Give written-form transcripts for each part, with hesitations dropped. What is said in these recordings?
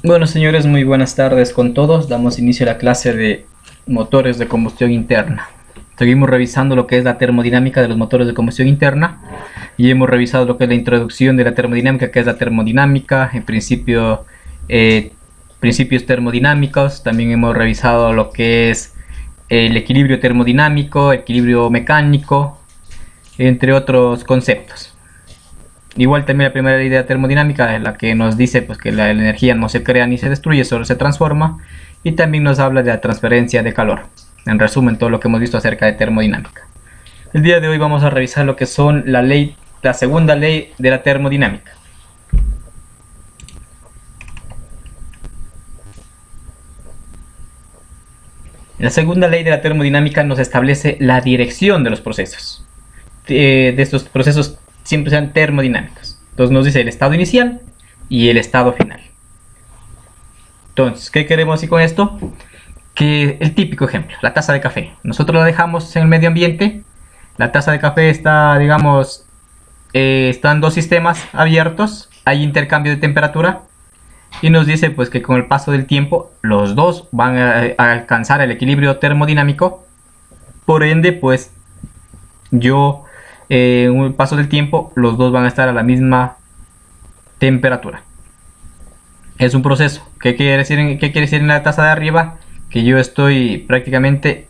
Bueno, señores, muy buenas tardes con todos. Damos inicio a la clase de motores de combustión interna. Seguimos revisando lo que es la termodinámica de los motores de combustión interna y hemos revisado lo que es la introducción de la termodinámica, que es la termodinámica, en principio, principios termodinámicos. También hemos revisado lo que es el equilibrio termodinámico, equilibrio mecánico, entre otros conceptos. Igual también la primera ley de la termodinámica es la que nos dice pues, que la energía no se crea ni se destruye, solo se transforma. Y también nos habla de la transferencia de calor. En resumen, todo lo que hemos visto acerca de termodinámica. El día de hoy vamos a revisar lo que son la segunda ley de la termodinámica. La segunda ley de la termodinámica nos establece la dirección de los procesos. De estos procesos siempre sean termodinámicos. Entonces nos dice el estado inicial y el estado final. Entonces, ¿qué queremos decir con esto? Que el típico ejemplo, la taza de café. Nosotros la dejamos en el medio ambiente. La taza de café está, digamos, están dos sistemas abiertos. Hay intercambio de temperatura. Y nos dice pues que con el paso del tiempo los dos van a alcanzar el equilibrio termodinámico. Por ende, pues en el paso del tiempo los dos van a estar a la misma temperatura. Es un proceso. ¿Qué quiere decir en la taza de arriba? Que yo estoy prácticamente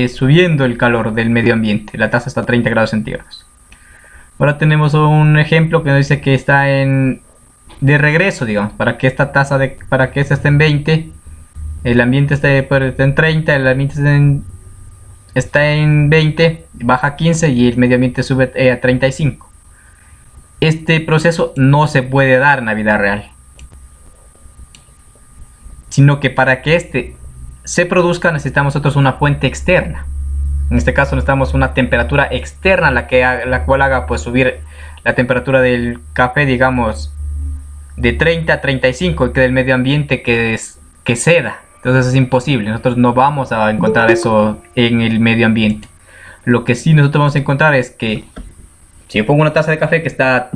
subiendo el calor del medio ambiente. La taza está a 30 grados centígrados. Ahora tenemos un ejemplo que nos dice que está de regreso, digamos, para que esta para que esta esté en 20, el ambiente esté en 30, el ambiente está en 20, baja a 15 y el medio ambiente sube a 35. Este proceso no se puede dar en la vida real, sino que para que este se produzca necesitamos nosotros una fuente externa. En este caso necesitamos una temperatura externa la cual haga pues subir la temperatura del café, digamos, de 30 a 35 y que del medio ambiente que ceda. Entonces es imposible, nosotros no vamos a encontrar eso en el medio ambiente. Lo que sí nosotros vamos a encontrar es que si yo pongo una taza de café que está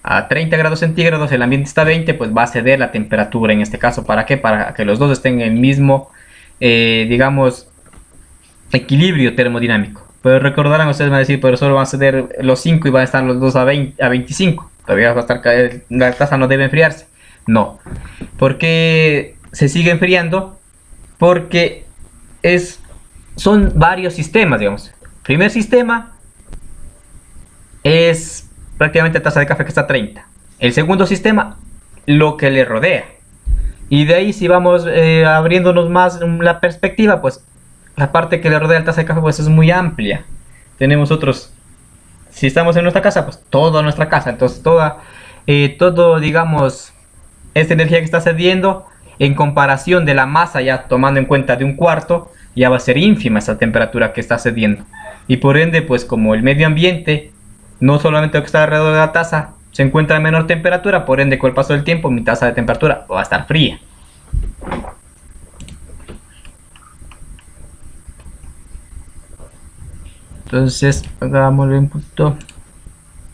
a 30 grados centígrados, el ambiente está a 20, pues va a ceder la temperatura en este caso. ¿Para qué? Para que los dos estén en el mismo, digamos, equilibrio termodinámico. Pero recordarán, ustedes van a decir, pero solo van a ceder los 5 y van a estar los dos a 25. Todavía va a estar, la taza no debe enfriarse. No. ¿Por qué se sigue enfriando? Porque son varios sistemas, digamos. Primer sistema es prácticamente la taza de café que está a 30. El segundo sistema, lo que le rodea. Y de ahí si vamos abriéndonos más la perspectiva, pues la parte que le rodea la taza de café pues es muy amplia. Tenemos otros, si estamos en nuestra casa, pues toda nuestra casa. Entonces todo, digamos, esta energía que está cediendo en comparación de la masa, ya tomando en cuenta de un cuarto, ya va a ser ínfima esa temperatura que está cediendo. Y por ende, pues como el medio ambiente, no solamente lo que está alrededor de la taza, se encuentra a menor temperatura, por ende con el paso del tiempo mi taza de temperatura va a estar fría. Entonces, hagámosle un punto.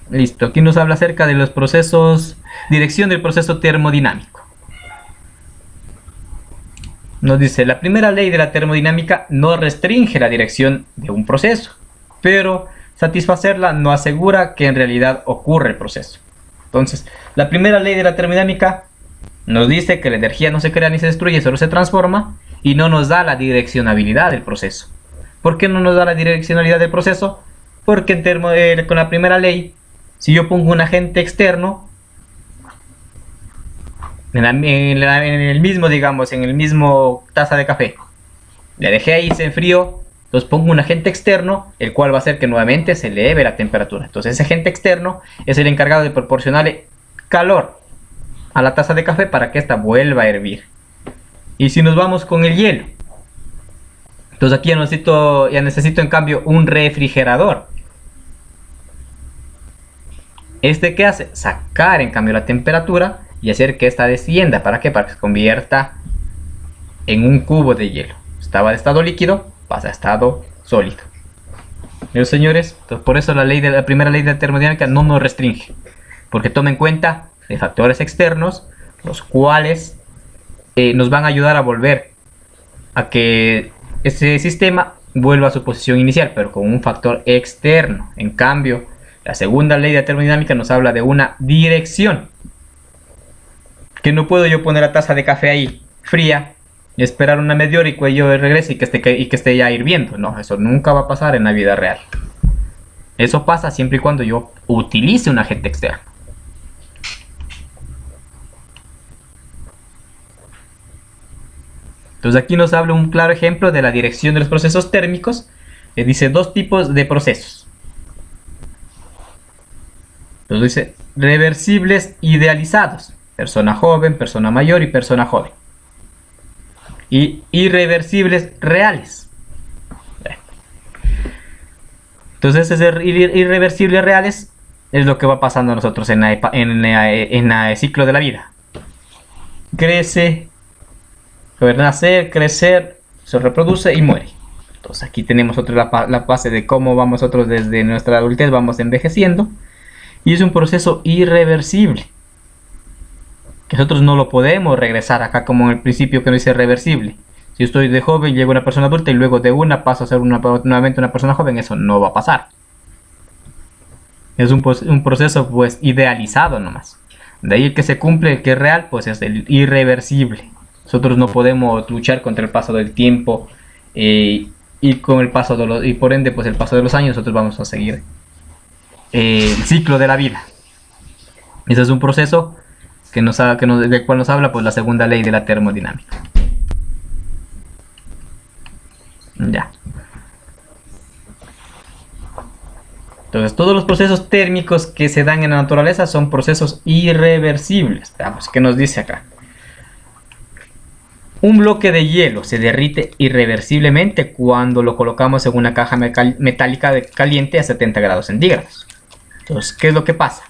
Listo, aquí nos habla acerca de los procesos, dirección del proceso termodinámico. Nos dice, la primera ley de la termodinámica no restringe la dirección de un proceso, pero satisfacerla no asegura que en realidad ocurre el proceso. Entonces, la primera ley de la termodinámica nos dice que la energía no se crea ni se destruye, solo se transforma, y no nos da la direccionabilidad del proceso. ¿Por qué no nos da la direccionalidad del proceso? Porque con la primera ley, si yo pongo un agente externo, en el mismo, digamos, en el mismo taza de café, le dejé ahí, se enfrió, entonces pongo un agente externo, el cual va a hacer que nuevamente se eleve la temperatura. Entonces ese agente externo es el encargado de proporcionarle calor a la taza de café para que ésta vuelva a hervir. Y si nos vamos con el hielo, entonces aquí ya necesito en cambio un refrigerador. ¿Qué hace? Sacar en cambio la temperatura y hacer que esta descienda. ¿Para qué? Para que se convierta en un cubo de hielo. Estaba de estado líquido, pasa a estado sólido. ¿Veo, señores? Entonces, por eso la primera ley de la termodinámica no nos restringe, porque toma en cuenta de factores externos los cuales nos van a ayudar a volver a que ese sistema vuelva a su posición inicial, pero con un factor externo. En cambio, la segunda ley de termodinámica nos habla de una dirección. Que no puedo yo poner la taza de café ahí fría y esperar una media hora y que yo regrese y que esté ya hirviendo. No, eso nunca va a pasar en la vida real. Eso pasa siempre y cuando yo utilice un agente externo. Entonces aquí nos habla un claro ejemplo de la dirección de los procesos térmicos. Dice dos tipos de procesos. Entonces dice reversibles idealizados. Persona joven, persona mayor y persona joven. Y irreversibles reales. Entonces esos irreversibles reales es lo que va pasando a nosotros en el ciclo de la vida. Crece, nacer, crecer, se reproduce y muere. Entonces aquí tenemos la base de cómo vamos nosotros desde nuestra adultez, vamos envejeciendo. Y es un proceso irreversible. Que nosotros no lo podemos regresar acá como en el principio que no dice reversible. Si yo estoy de joven, llego a una persona adulta y luego de una paso a ser nuevamente una persona joven, eso no va a pasar. Es un proceso pues idealizado nomás. De ahí el que se cumple, el que es real, pues es el irreversible. Nosotros no podemos luchar contra el paso del tiempo y con el paso de y por ende pues el paso de los años nosotros vamos a seguir el ciclo de la vida. Ese es un proceso del cual nos habla pues la segunda ley de la termodinámica. Ya. Entonces todos los procesos térmicos que se dan en la naturaleza son procesos irreversibles. Veamos qué nos dice acá. Un bloque de hielo se derrite irreversiblemente cuando lo colocamos en una caja metálica caliente a 70 grados centígrados. Entonces, ¿qué es lo que pasa?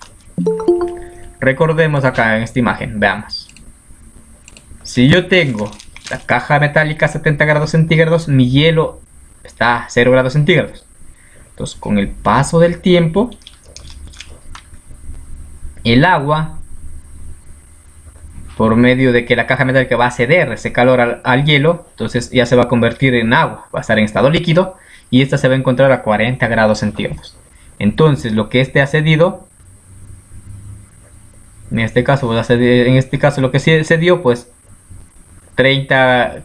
Recordemos acá en esta imagen, veamos. Si yo tengo la caja metálica a 70 grados centígrados, mi hielo está a 0 grados centígrados. Entonces, con el paso del tiempo, el agua, por medio de que la caja metálica va a ceder ese calor al hielo, entonces ya se va a convertir en agua, va a estar en estado líquido y esta se va a encontrar a 40 grados centígrados. Entonces, lo que este ha cedido, en este caso lo que se dio, pues 30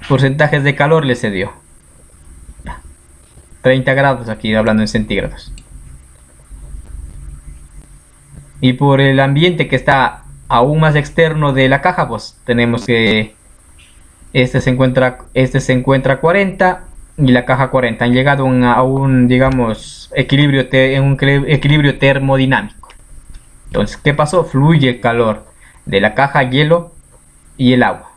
porcentajes de calor le cedió. 30 grados aquí hablando en centígrados. Y por el ambiente que está aún más externo de la caja, pues tenemos que este se encuentra a 40 y la caja 40. Han llegado a un digamos equilibrio termodinámico. Entonces, ¿qué pasó? Fluye el calor de la caja, hielo y el agua.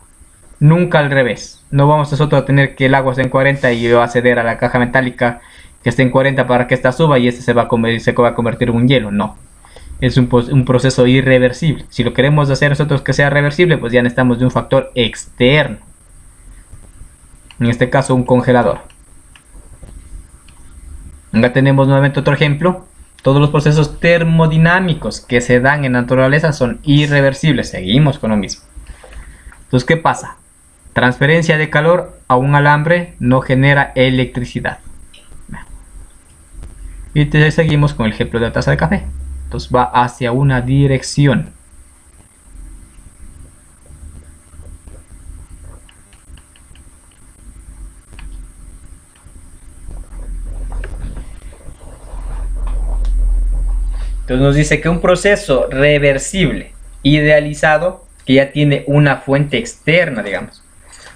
Nunca al revés. No vamos nosotros a tener que el agua esté en 40 y va a ceder a la caja metálica que esté en 40 para que esta suba y este se va a convertir en un hielo. No. Es un proceso irreversible. Si lo queremos hacer nosotros que sea reversible, pues ya necesitamos de un factor externo. En este caso, un congelador. Acá tenemos nuevamente otro ejemplo. Todos los procesos termodinámicos que se dan en la naturaleza son irreversibles. Seguimos con lo mismo. Entonces, ¿qué pasa? Transferencia de calor a un alambre no genera electricidad. Y seguimos con el ejemplo de la taza de café. Entonces va hacia una dirección. Entonces nos dice que un proceso reversible, idealizado, que ya tiene una fuente externa, digamos,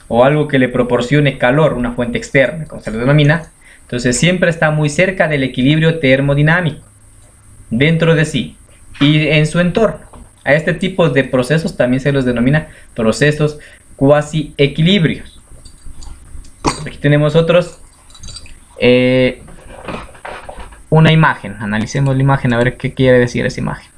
o algo que le proporcione calor, una fuente externa, como se le denomina, entonces siempre está muy cerca del equilibrio termodinámico, dentro de sí y en su entorno. A este tipo de procesos también se los denomina procesos cuasi equilibrios. Aquí tenemos otros. Una imagen. Analicemos la imagen a ver qué quiere decir esa imagen.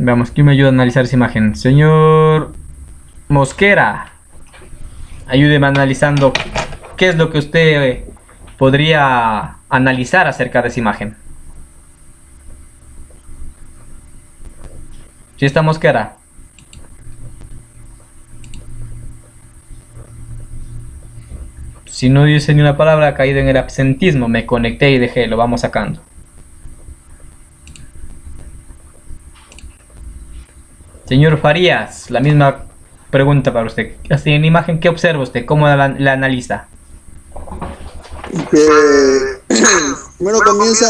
Veamos, ¿quién me ayuda a analizar esa imagen? Señor Mosquera, ayúdeme analizando qué es lo que usted podría analizar acerca de esa imagen. ¿Sí está Mosquera? Si no dice ni una palabra, ha caído en el absentismo. Me conecté y dejé, lo vamos sacando. Señor Farías, la misma pregunta para usted. Así en imagen, ¿qué observa usted? ¿Cómo la analiza? Que primero comienza,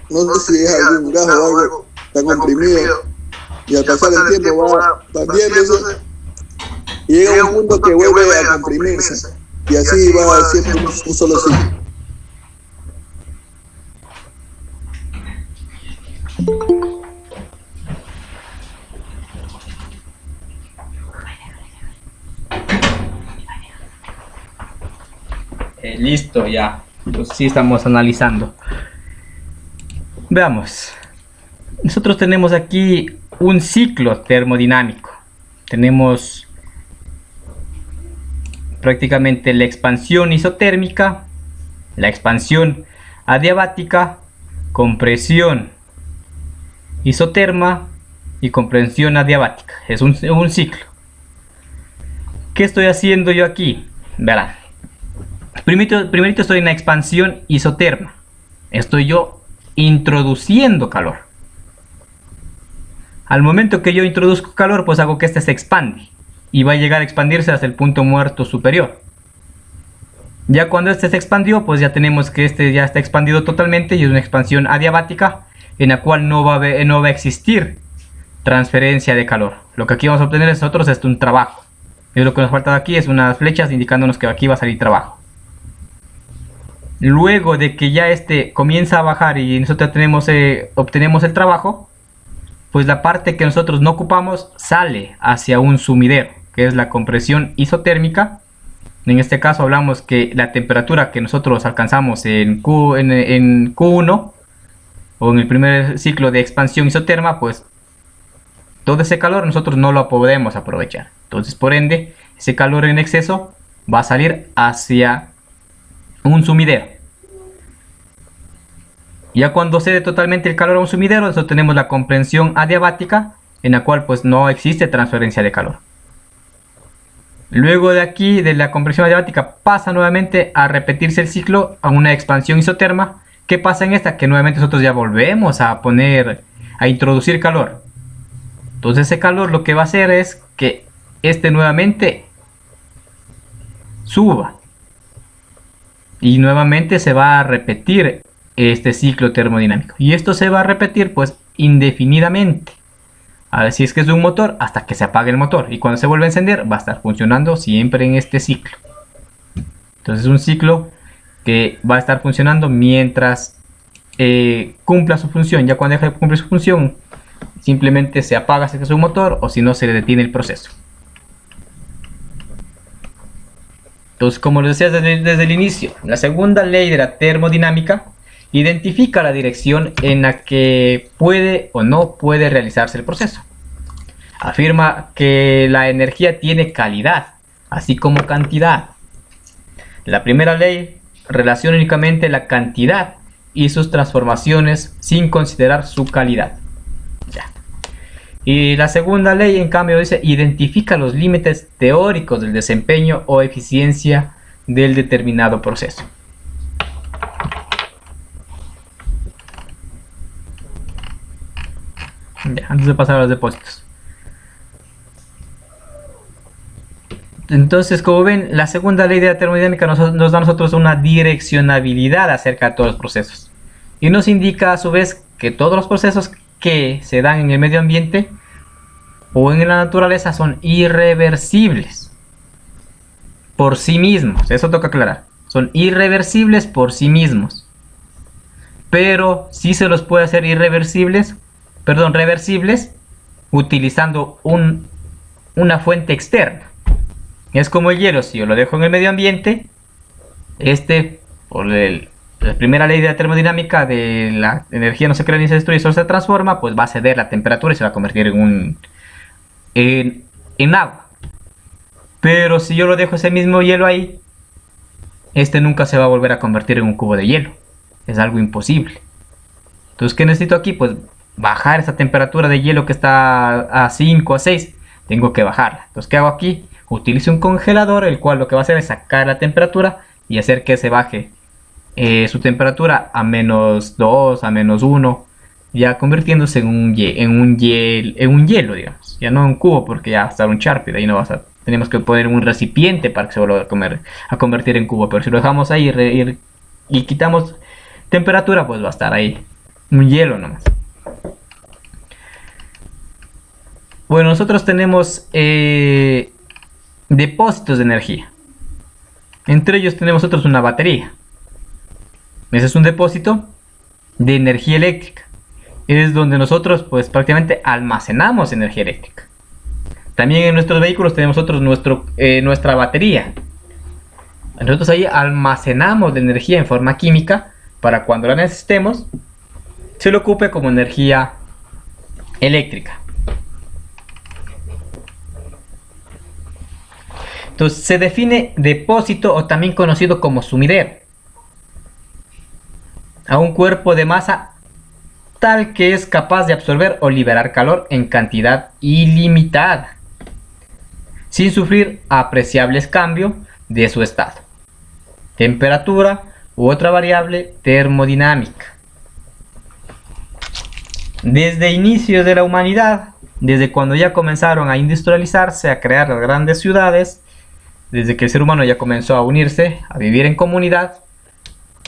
no sé si es algún gas o algo, está comprimido, y al pasar el tiempo va expandiéndose y llega a un punto que vuelve a comprimirse, y así va siempre un solo ciclo. Listo, ya. Pues sí estamos analizando. Veamos. Nosotros tenemos aquí un ciclo termodinámico. Tenemos prácticamente la expansión isotérmica, la expansión adiabática, compresión isoterma y compresión adiabática. Es un ciclo. ¿Qué estoy haciendo yo aquí? Verán. Primerito estoy en la expansión isoterma. Estoy yo introduciendo calor. Al momento que yo introduzco calor, pues hago que este se expande. Y va a llegar a expandirse hasta el punto muerto superior. Ya cuando este se expandió, pues ya tenemos que este ya está expandido totalmente y es una expansión adiabática en la cual no va a existir transferencia de calor. Lo que aquí vamos a obtener nosotros es un trabajo. Y lo que nos falta aquí es unas flechas indicándonos que aquí va a salir trabajo. Luego de que ya este comienza a bajar y nosotros obtenemos el trabajo, pues la parte que nosotros no ocupamos sale hacia un sumidero, que es la compresión isotérmica. En este caso hablamos que la temperatura que nosotros alcanzamos en Q1 o en el primer ciclo de expansión isoterma, pues todo ese calor nosotros no lo podemos aprovechar. Entonces, por ende, ese calor en exceso va a salir hacia un sumidero. Ya cuando cede totalmente el calor a un sumidero, nosotros tenemos la compresión adiabática, en la cual pues no existe transferencia de calor. Luego de aquí, de la compresión adiabática, pasa nuevamente a repetirse el ciclo a una expansión isoterma. ¿Qué pasa en esta? Que nuevamente nosotros ya volvemos a introducir calor. Entonces ese calor lo que va a hacer es que este nuevamente suba. Y nuevamente se va a repetir este ciclo termodinámico. Y esto se va a repetir pues indefinidamente. A ver si es que es un motor hasta que se apague el motor. Y cuando se vuelva a encender va a estar funcionando siempre en este ciclo. Entonces es un ciclo que va a estar funcionando mientras cumpla su función. Ya cuando deje de cumplir su función, simplemente se apaga si es un motor o si no se le detiene el proceso. Entonces, como les decía desde el inicio, la segunda ley de la termodinámica identifica la dirección en la que puede o no puede realizarse el proceso. Afirma que la energía tiene calidad, así como cantidad. La primera ley relaciona únicamente la cantidad y sus transformaciones sin considerar su calidad. Ya. Y la segunda ley, en cambio, dice identifica los límites teóricos del desempeño o eficiencia del determinado proceso. Ya, antes de pasar a los depósitos. Entonces, como ven, la segunda ley de la termodinámica nos da a nosotros una direccionabilidad acerca de todos los procesos. Y nos indica a su vez que todos los procesos que se dan en el medio ambiente o en la naturaleza son irreversibles por sí mismos. Eso toca aclarar. Son irreversibles por sí mismos. Pero sí se los puede hacer reversibles utilizando una fuente externa. Es como el hielo. Si yo lo dejo en el medio ambiente, por el La primera ley de la termodinámica de la energía no se crea ni se destruye, solo se transforma, pues va a ceder la temperatura y se va a convertir en agua. Pero si yo lo dejo ese mismo hielo ahí, este nunca se va a volver a convertir en un cubo de hielo. Es algo imposible. Entonces, ¿qué necesito aquí? Pues bajar esa temperatura de hielo que está a 5 a 6. Tengo que bajarla. Entonces, ¿qué hago aquí? Utilizo un congelador, el cual lo que va a hacer es sacar la temperatura y hacer que se baje su temperatura a -2, a -1, ya convirtiéndose en un hielo, digamos. Ya no en un cubo, porque ya va a estar un Sharpie, de ahí no vas a... Tenemos que poner un recipiente para que se vuelva a convertir en cubo. Pero si lo dejamos ahí y quitamos temperatura, pues va a estar ahí un hielo nomás. Bueno, nosotros tenemos depósitos de energía. Entre ellos tenemos nosotros una batería. Ese es un depósito de energía eléctrica. Es donde nosotros pues prácticamente almacenamos energía eléctrica. También en nuestros vehículos tenemos nosotros nuestra batería. Nosotros ahí almacenamos la energía en forma química para cuando la necesitemos se lo ocupe como energía eléctrica. Entonces se define depósito, o también conocido como sumidero, a un cuerpo de masa tal que es capaz de absorber o liberar calor en cantidad ilimitada, sin sufrir apreciables cambios de su estado, temperatura u otra variable termodinámica. Desde inicios de la humanidad, desde cuando ya comenzaron a industrializarse, a crear las grandes ciudades, desde que el ser humano ya comenzó a unirse, a vivir en comunidad,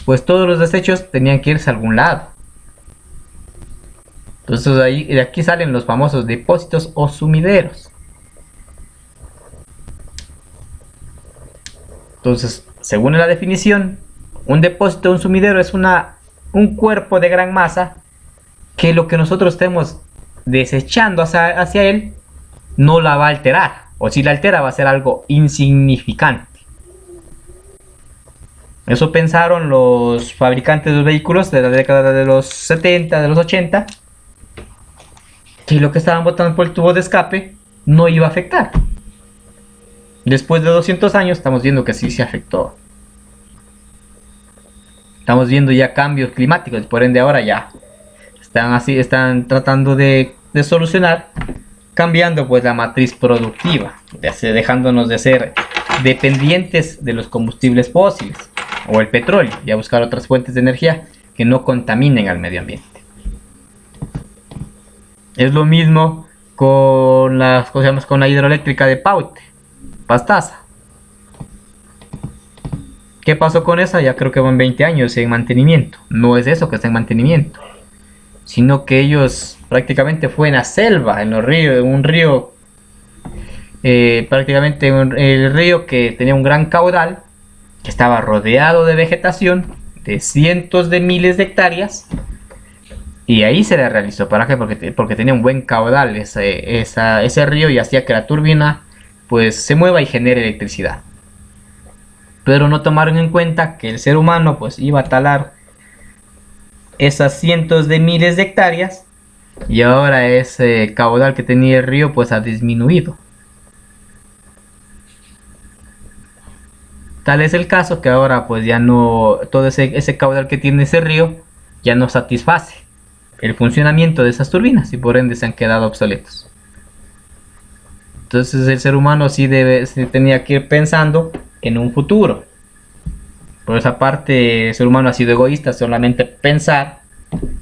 pues todos los desechos tenían que irse a algún lado. Entonces de aquí salen los famosos depósitos o sumideros. Entonces, según la definición, un depósito o un sumidero es un cuerpo de gran masa que lo que nosotros estemos desechando hacia él no la va a alterar, o si la altera va a ser algo insignificante. Eso pensaron los fabricantes de los vehículos de la década de los 70, de los 80, que lo que estaban botando por el tubo de escape no iba a afectar. Después de 200 años estamos viendo que sí se afectó. Estamos viendo ya cambios climáticos, por ende ahora ya están tratando de solucionar, cambiando pues la matriz productiva, dejándonos de ser dependientes de los combustibles fósiles o el petróleo, y a buscar otras fuentes de energía que no contaminen al medio ambiente. Es lo mismo con con la hidroeléctrica de Pastaza. ¿Qué pasó con esa? Ya creo que van 20 años en mantenimiento. No es eso que está en mantenimiento, sino que ellos prácticamente fue en la selva, en los ríos, en un río, prácticamente el río que tenía un gran caudal, que estaba rodeado de vegetación de cientos de miles de hectáreas, y ahí se le realizó. ¿Para qué? Porque tenía un buen caudal ese río, y hacía que la turbina pues se mueva y genere electricidad. Pero no tomaron en cuenta que el ser humano pues iba a talar esas cientos de miles de hectáreas, y ahora ese caudal que tenía el río pues ha disminuido. Tal es el caso que ahora pues ya no, todo ese caudal que tiene ese río ya no satisface el funcionamiento de esas turbinas, y por ende se han quedado obsoletos. Entonces el ser humano sí tenía que ir pensando en un futuro. Por esa parte el ser humano ha sido egoísta, solamente pensar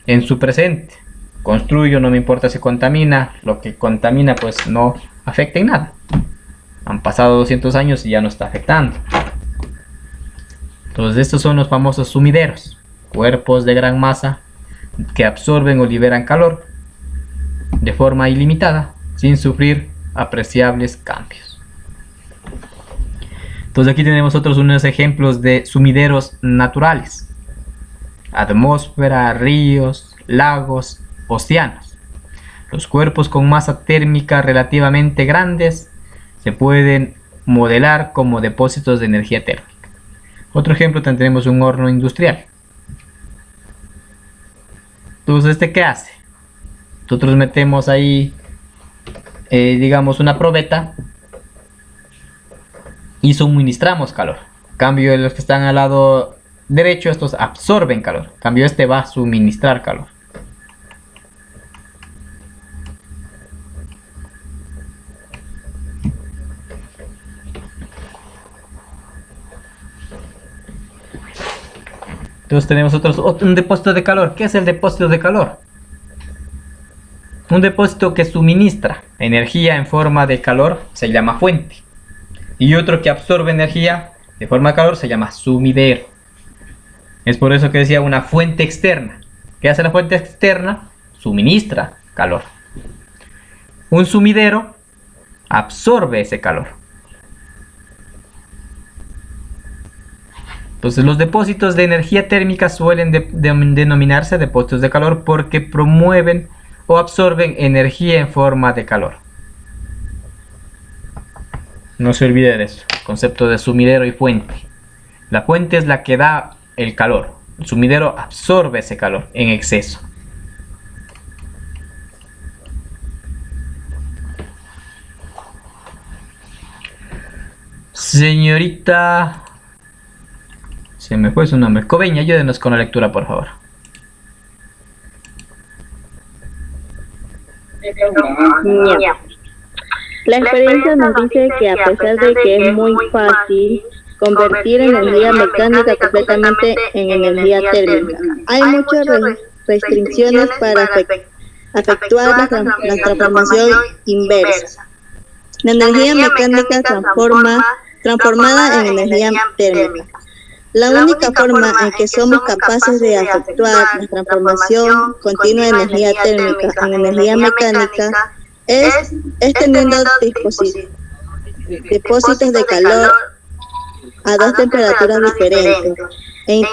en su presente. Construyo, no me importa si contamina, lo que contamina pues no afecta en nada. Han pasado 200 años y ya no está afectando. Entonces estos son los famosos sumideros, cuerpos de gran masa que absorben o liberan calor de forma ilimitada sin sufrir apreciables cambios. Entonces aquí tenemos unos ejemplos de sumideros naturales: atmósfera, ríos, lagos, océanos. Los cuerpos con masa térmica relativamente grandes se pueden modelar como depósitos de energía térmica. Otro ejemplo, tenemos un horno industrial. Entonces, ¿qué hace? Nosotros metemos ahí, digamos, una probeta y suministramos calor. En cambio, los que están al lado derecho, estos absorben calor. En cambio, este va a suministrar calor. Entonces tenemos un depósito de calor. ¿Qué es el depósito de calor? Un depósito que suministra energía en forma de calor se llama fuente. Y otro que absorbe energía de forma de calor se llama sumidero. Es por eso que decía una fuente externa. ¿Qué hace la fuente externa? Suministra calor. Un sumidero absorbe ese calor. Entonces los depósitos de energía térmica suelen denominarse depósitos de calor porque promueven o absorben energía en forma de calor. No se olvide de eso, concepto de sumidero y fuente. La fuente es la que da el calor. El sumidero absorbe ese calor en exceso. Señorita... Se me fue su nombre. Cobeña, ayúdenos con la lectura, por favor. Ya. La experiencia nos dice que a pesar de que es muy fácil convertir energía mecánica completamente en energía térmica, hay muchas restricciones para efectuar la transformación inversa. La energía mecánica transformada en energía térmica. La única forma en que somos capaces de efectuar la transformación continua de energía térmica en energía mecánica es teniendo depósitos de calor a dos temperaturas diferentes e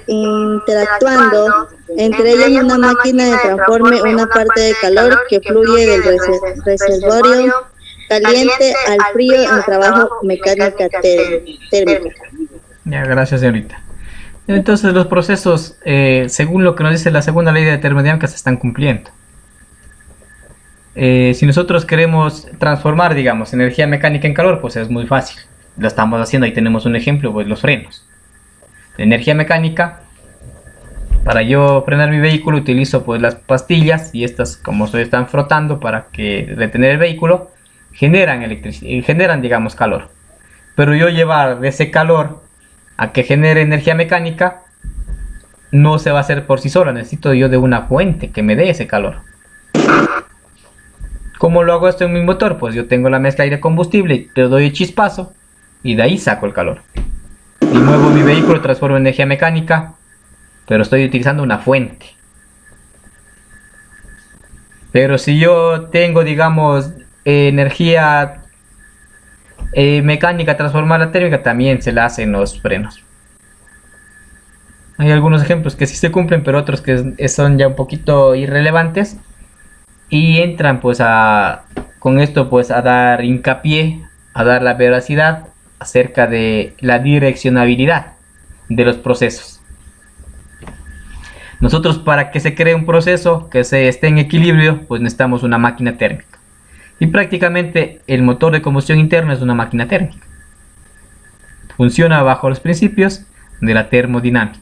interactuando entre ellas una máquina que transforme una parte de calor que fluye del reservorio caliente al frío en trabajo mecánica térmica. Ya, gracias, señorita. Entonces los procesos, según lo que nos dice la segunda ley de termodinámica, se están cumpliendo. Si nosotros queremos transformar, digamos, energía mecánica en calor, pues es muy fácil. Lo estamos haciendo, ahí tenemos un ejemplo, pues los frenos. La energía mecánica, para yo frenar mi vehículo utilizo pues las pastillas y estas, como se están frotando para que detener el vehículo, generan, digamos, calor. Pero yo llevar de ese calor a que genere energía mecánica no se va a hacer por sí sola, necesito yo de una fuente que me dé ese calor. ¿Cómo lo hago esto en mi motor? Pues yo tengo la mezcla aire-combustible, le doy el chispazo y de ahí saco el calor. Y muevo mi vehículo, transformo en energía mecánica, pero estoy utilizando una fuente. Pero si yo tengo, digamos, energía mecánica transformada a térmica, también se la hacen los frenos. Hay algunos ejemplos que sí se cumplen, pero otros que son ya un poquito irrelevantes y entran pues con esto pues a dar hincapié, a dar la veracidad acerca de la direccionabilidad de los procesos. Nosotros, para que se cree un proceso que esté en equilibrio, pues necesitamos una máquina térmica. Y prácticamente el motor de combustión interna es una máquina térmica. Funciona bajo los principios de la termodinámica.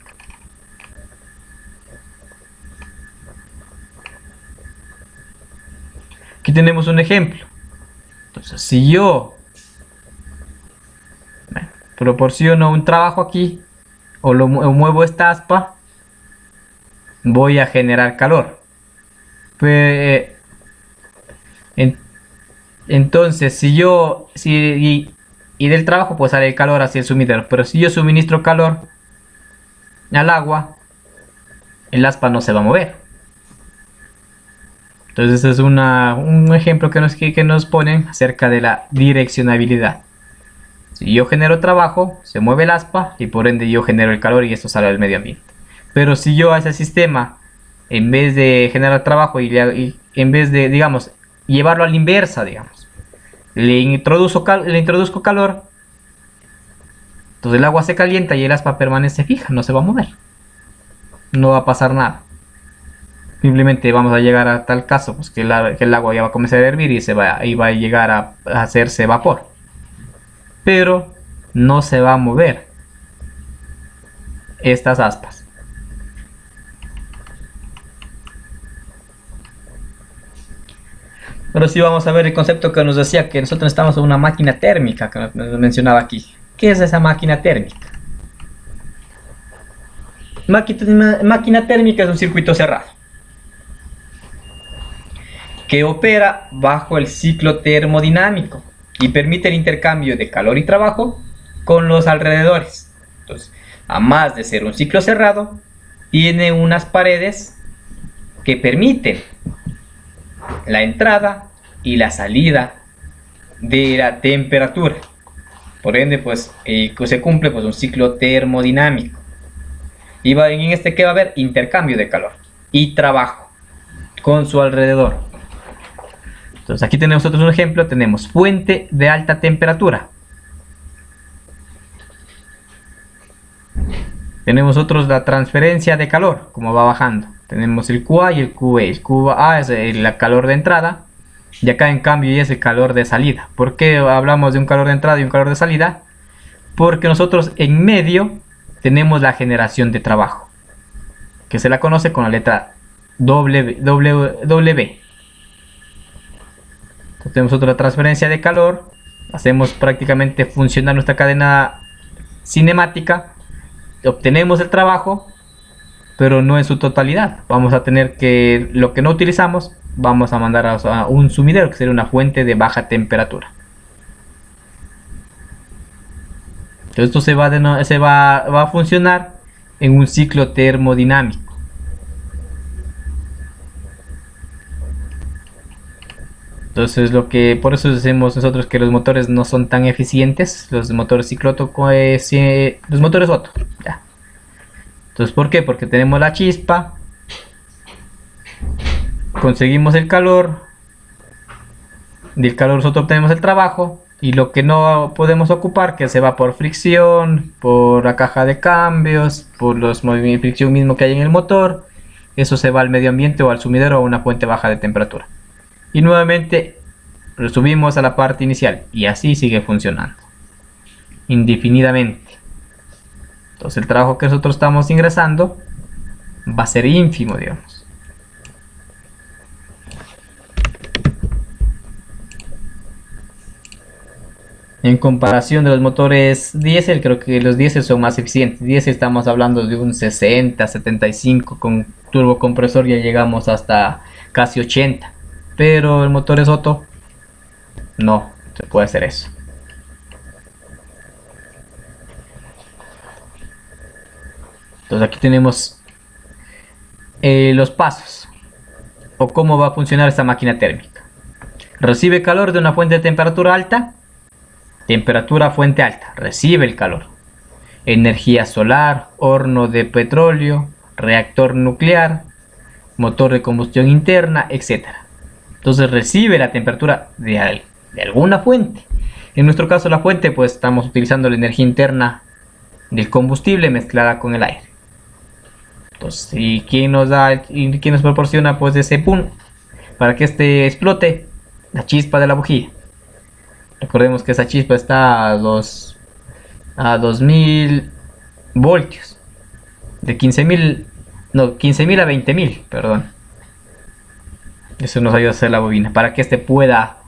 Aquí tenemos un ejemplo. Entonces, si yo proporciono un trabajo aquí o muevo esta aspa, voy a generar calor. Entonces, y del trabajo pues sale el calor hacia el sumidero, pero si yo suministro calor al agua, el aspa no se va a mover. Entonces es un ejemplo que nos ponen acerca de la direccionabilidad. Si yo genero trabajo, se mueve el aspa y por ende yo genero el calor y esto sale al medio ambiente. Pero si yo a ese sistema, en vez de generar trabajo y en vez de, digamos, llevarlo a la inversa, digamos, le introduzco calor, entonces el agua se calienta y el aspa permanece fija, no se va a mover, no va a pasar nada. Simplemente vamos a llegar a tal caso, pues que el agua ya va a comenzar a hervir y va a llegar a hacerse vapor. Pero no se va a mover estas aspas. Pero sí vamos a ver el concepto que nos decía que nosotros estamos en una máquina térmica, que nos mencionaba aquí. ¿Qué es esa máquina térmica? Máquina térmica es un circuito cerrado que opera bajo el ciclo termodinámico y permite el intercambio de calor y trabajo con los alrededores. Entonces, a más de ser un ciclo cerrado, tiene unas paredes que permiten la entrada y la salida de la temperatura. Por ende, pues se cumple pues un ciclo termodinámico. Y en este que va a haber intercambio de calor y trabajo con su alrededor. Entonces aquí tenemos nosotros un ejemplo. Tenemos fuente de alta temperatura. Tenemos nosotros la transferencia de calor, como va bajando. Tenemos el QA y el QB. El QA es el calor de entrada. Y acá en cambio ya es el calor de salida. ¿Por qué hablamos de un calor de entrada y un calor de salida? Porque nosotros en medio tenemos la generación de trabajo, que se la conoce con la letra W. Entonces tenemos otra transferencia de calor. Hacemos prácticamente funcionar nuestra cadena cinemática. Obtenemos el trabajo, pero no en su totalidad. Vamos a tener que, lo que no utilizamos, vamos a mandar a un sumidero, que sería una fuente de baja temperatura. Entonces esto se va a funcionar en un ciclo termodinámico. Entonces por eso decimos nosotros que los motores no son tan eficientes, los motores cicloto, los motores Otto. Ya. Entonces, ¿por qué? Porque tenemos la chispa, conseguimos el calor, del calor nosotros obtenemos el trabajo, y lo que no podemos ocupar, que se va por fricción, por la caja de cambios, por los movimientos de fricción mismo que hay en el motor, eso se va al medio ambiente o al sumidero o a una fuente baja de temperatura. Y nuevamente subimos a la parte inicial y así sigue funcionando indefinidamente. Entonces el trabajo que nosotros estamos ingresando va a ser ínfimo, digamos. En comparación de los motores diésel, creo que los diésel son más eficientes. Diésel estamos hablando de un 60, 75, con turbocompresor ya llegamos hasta casi 80. Pero el motor es Otto, no se puede hacer eso. Entonces aquí tenemos los pasos o cómo va a funcionar esta máquina térmica. Recibe calor de una fuente de temperatura alta. Temperatura fuente alta, recibe el calor. Energía solar, horno de petróleo, reactor nuclear, motor de combustión interna, etc. Entonces recibe la temperatura de alguna fuente. En nuestro caso la fuente, pues estamos utilizando la energía interna del combustible mezclada con el aire. Entonces, ¿y quién nos proporciona pues ese pum para que este explote? La chispa de la bujía. Recordemos que esa chispa está a 2000 voltios. De 15.000 a 20.000, perdón. Eso nos ayuda a hacer la bobina para que este pueda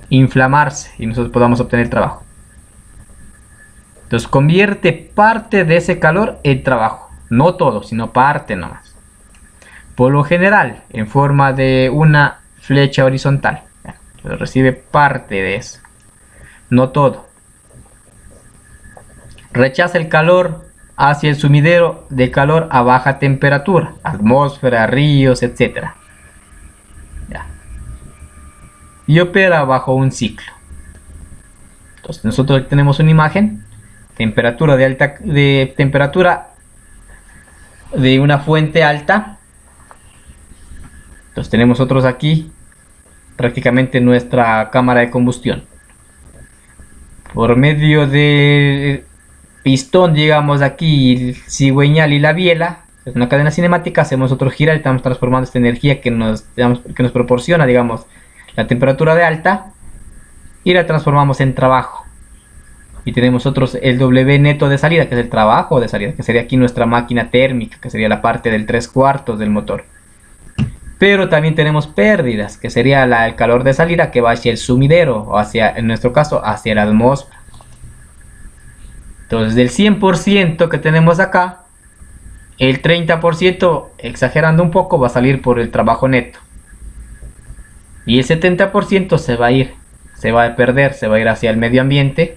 inflamarse y nosotros podamos obtener trabajo. Entonces convierte parte de ese calor en trabajo. No todo, sino parte nomás. Por lo general, en forma de una flecha horizontal. Entonces recibe parte de eso. No todo. Rechaza el calor hacia el sumidero de calor a baja temperatura. Atmósfera, ríos, etc. Y opera bajo un ciclo. Entonces nosotros tenemos una imagen. Temperatura temperatura de una fuente alta. Entonces tenemos nosotros aquí prácticamente nuestra cámara de combustión. Por medio del pistón, digamos aquí, el cigüeñal y la biela, Es una cadena cinemática, hacemos otro girar y estamos transformando esta energía que nos proporciona, digamos, la temperatura de alta, y la transformamos en trabajo. Y tenemos otros, el W neto de salida, que es el trabajo de salida, que sería aquí nuestra máquina térmica, que sería la parte del 3/4 del motor. Pero también tenemos pérdidas, que sería el calor de salida que va hacia el sumidero, o hacia, en nuestro caso, hacia la atmósfera. Entonces, del 100% que tenemos acá, el 30%, exagerando un poco, va a salir por el trabajo neto. Y el 70% se va a ir, se va a perder, se va a ir hacia el medio ambiente.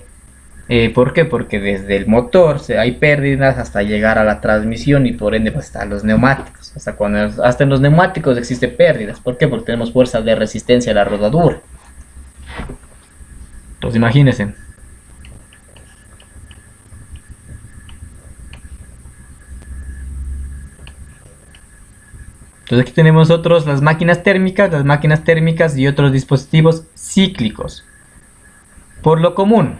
¿Por qué? Porque desde el motor hay pérdidas hasta llegar a la transmisión y por ende pues, hasta los neumáticos. Hasta en los neumáticos existe pérdidas. ¿Por qué? Porque tenemos fuerza de resistencia a la rodadura. Entonces imagínense. Entonces aquí tenemos nosotros las máquinas térmicas y otros dispositivos cíclicos. Por lo común,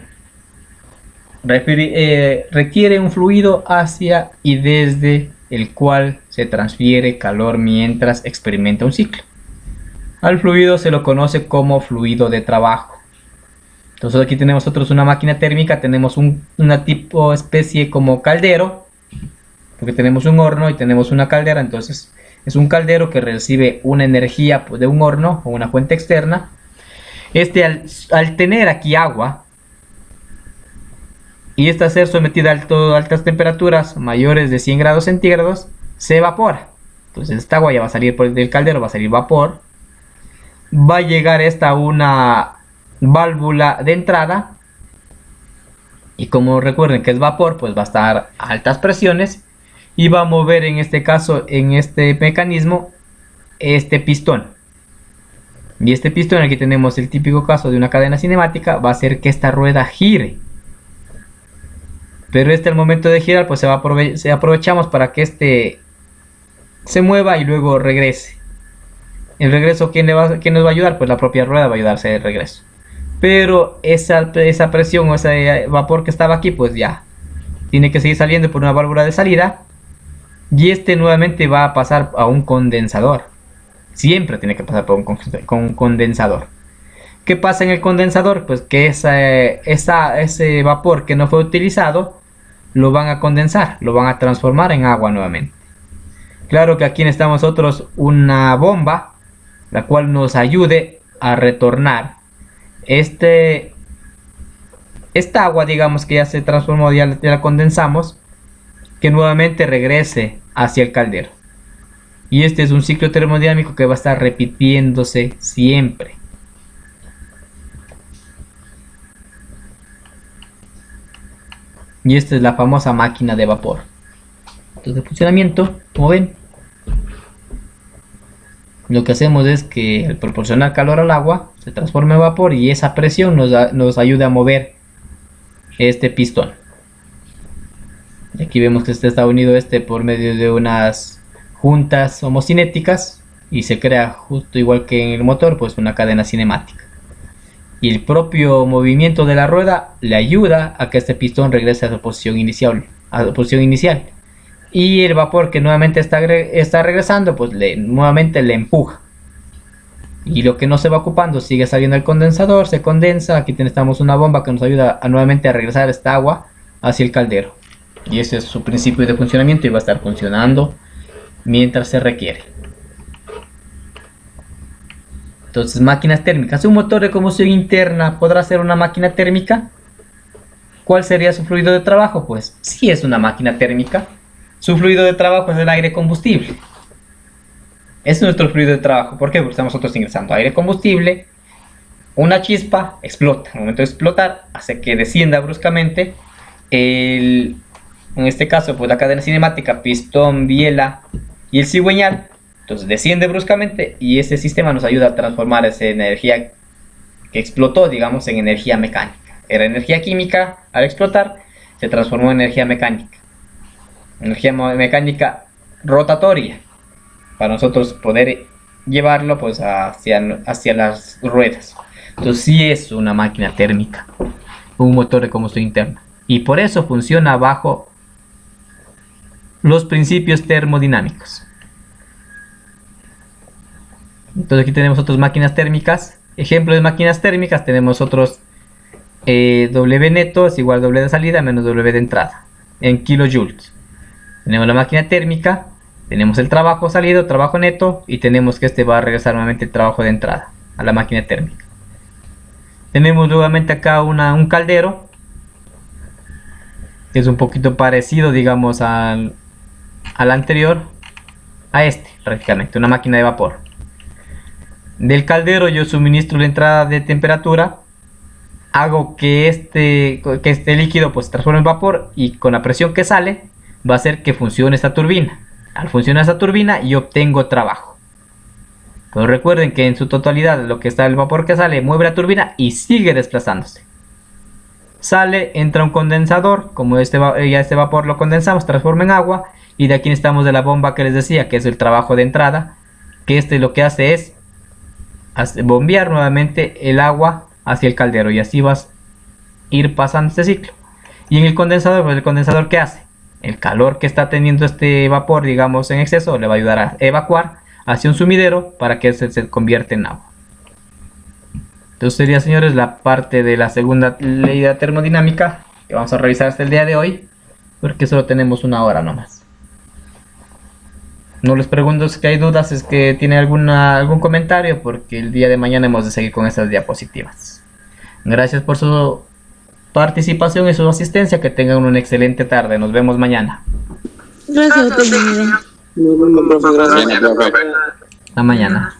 requiere un fluido hacia y desde el cual se transfiere calor mientras experimenta un ciclo. Al fluido se lo conoce como fluido de trabajo. Entonces aquí tenemos nosotros una máquina térmica, tenemos una tipo especie como caldero, porque tenemos un horno y tenemos una caldera. Entonces es un caldero que recibe una energía de un horno o una fuente externa. Al tener aquí agua y esta ser sometida a altas temperaturas mayores de 100 grados centígrados, se evapora. Entonces esta agua ya va a salir del caldero, va a salir vapor. Va a llegar esta a una válvula de entrada. Y como recuerden que es vapor, pues va a estar a altas presiones. Y va a mover en este caso, en este mecanismo, este pistón. Y este pistón, aquí tenemos el típico caso de una cadena cinemática, va a hacer que esta rueda gire. Pero al momento de girar, pues aprovechamos para que este se mueva y luego regrese. El regreso, ¿quién nos va a ayudar? Pues la propia rueda va a ayudarse de regreso. Pero esa presión o ese vapor que estaba aquí, pues ya tiene que seguir saliendo por una válvula de salida. Y nuevamente va a pasar a un condensador. Siempre tiene que pasar por un condensador. ¿Qué pasa en el condensador? Pues que ese vapor que no fue utilizado lo van a condensar, lo van a transformar en agua nuevamente. Claro que aquí necesitamos nosotros una bomba, la cual nos ayude a retornar esta agua, digamos que ya se transformó, ya la condensamos, que nuevamente regrese hacia el caldero. Y este es un ciclo termodinámico que va a estar repitiéndose siempre. Y esta es la famosa máquina de vapor. Entonces, de funcionamiento, como ven, lo que hacemos es que al proporcionar calor al agua se transforma en vapor y esa presión nos ayuda a mover este pistón. Y aquí vemos que está unido por medio de unas juntas homocinéticas y se crea, justo igual que en el motor, pues una cadena cinemática. Y el propio movimiento de la rueda le ayuda a que este pistón regrese a su posición inicial. Y el vapor que nuevamente está regresando, pues nuevamente le empuja. Y lo que no se va ocupando sigue saliendo al condensador, se condensa. Aquí tenemos una bomba que nos ayuda nuevamente a regresar esta agua hacia el caldero. Y ese es su principio de funcionamiento y va a estar funcionando mientras se requiere. Entonces, máquinas térmicas. ¿Un motor de combustión interna podrá ser una máquina térmica? ¿Cuál sería su fluido de trabajo? Pues sí es una máquina térmica. Su fluido de trabajo es el aire combustible. Es nuestro fluido de trabajo. ¿Por qué? Porque estamos nosotros ingresando aire combustible. Una chispa explota. Al momento de explotar, hace que descienda bruscamente en este caso, pues la cadena cinemática, pistón, biela y el cigüeñal. Entonces desciende bruscamente y este sistema nos ayuda a transformar esa energía que explotó, digamos, en energía mecánica. Era energía química, al explotar se transformó en energía mecánica. Energía mecánica rotatoria, para nosotros poder llevarlo pues hacia las ruedas. Entonces sí es una máquina térmica, un motor de combustión interna. Y por eso funciona bajo los principios termodinámicos. Entonces aquí tenemos otras máquinas térmicas. Ejemplo de máquinas térmicas, tenemos otros W neto es igual a W de salida menos W de entrada en kilojoules. Tenemos la máquina térmica, tenemos el trabajo salido, trabajo neto, y tenemos que este va a regresar nuevamente el trabajo de entrada a la máquina térmica. Tenemos nuevamente acá un caldero, que es un poquito parecido, digamos, al anterior, a este prácticamente, una máquina de vapor. Del caldero yo suministro la entrada de temperatura, hago que este líquido pues se transforme en vapor, y con la presión que sale va a hacer que funcione esta turbina. Al funcionar esta turbina yo obtengo trabajo. Pero recuerden que en su totalidad lo que está el vapor que sale mueve la turbina y sigue desplazándose. Sale, entra un condensador, como ya este vapor lo condensamos, transforma en agua, y de aquí necesitamos de la bomba que les decía, que es el trabajo de entrada, que lo que hace es bombear nuevamente el agua hacia el caldero, y así vas a ir pasando este ciclo. Y en el condensador, pues el condensador, ¿qué hace? El calor que está teniendo este vapor, digamos, en exceso, le va a ayudar a evacuar hacia un sumidero para que se convierta en agua. Entonces sería, señores, la parte de la segunda ley de la termodinámica que vamos a revisar hasta el día de hoy, porque solo tenemos una hora nomás. No les pregunto si hay dudas, es que tiene algún comentario, porque el día de mañana hemos de seguir con estas diapositivas. Gracias por su participación y su asistencia. Que tengan una excelente tarde. Nos vemos mañana. Gracias, profe. Muy bien, profe, gracias. Hasta mañana.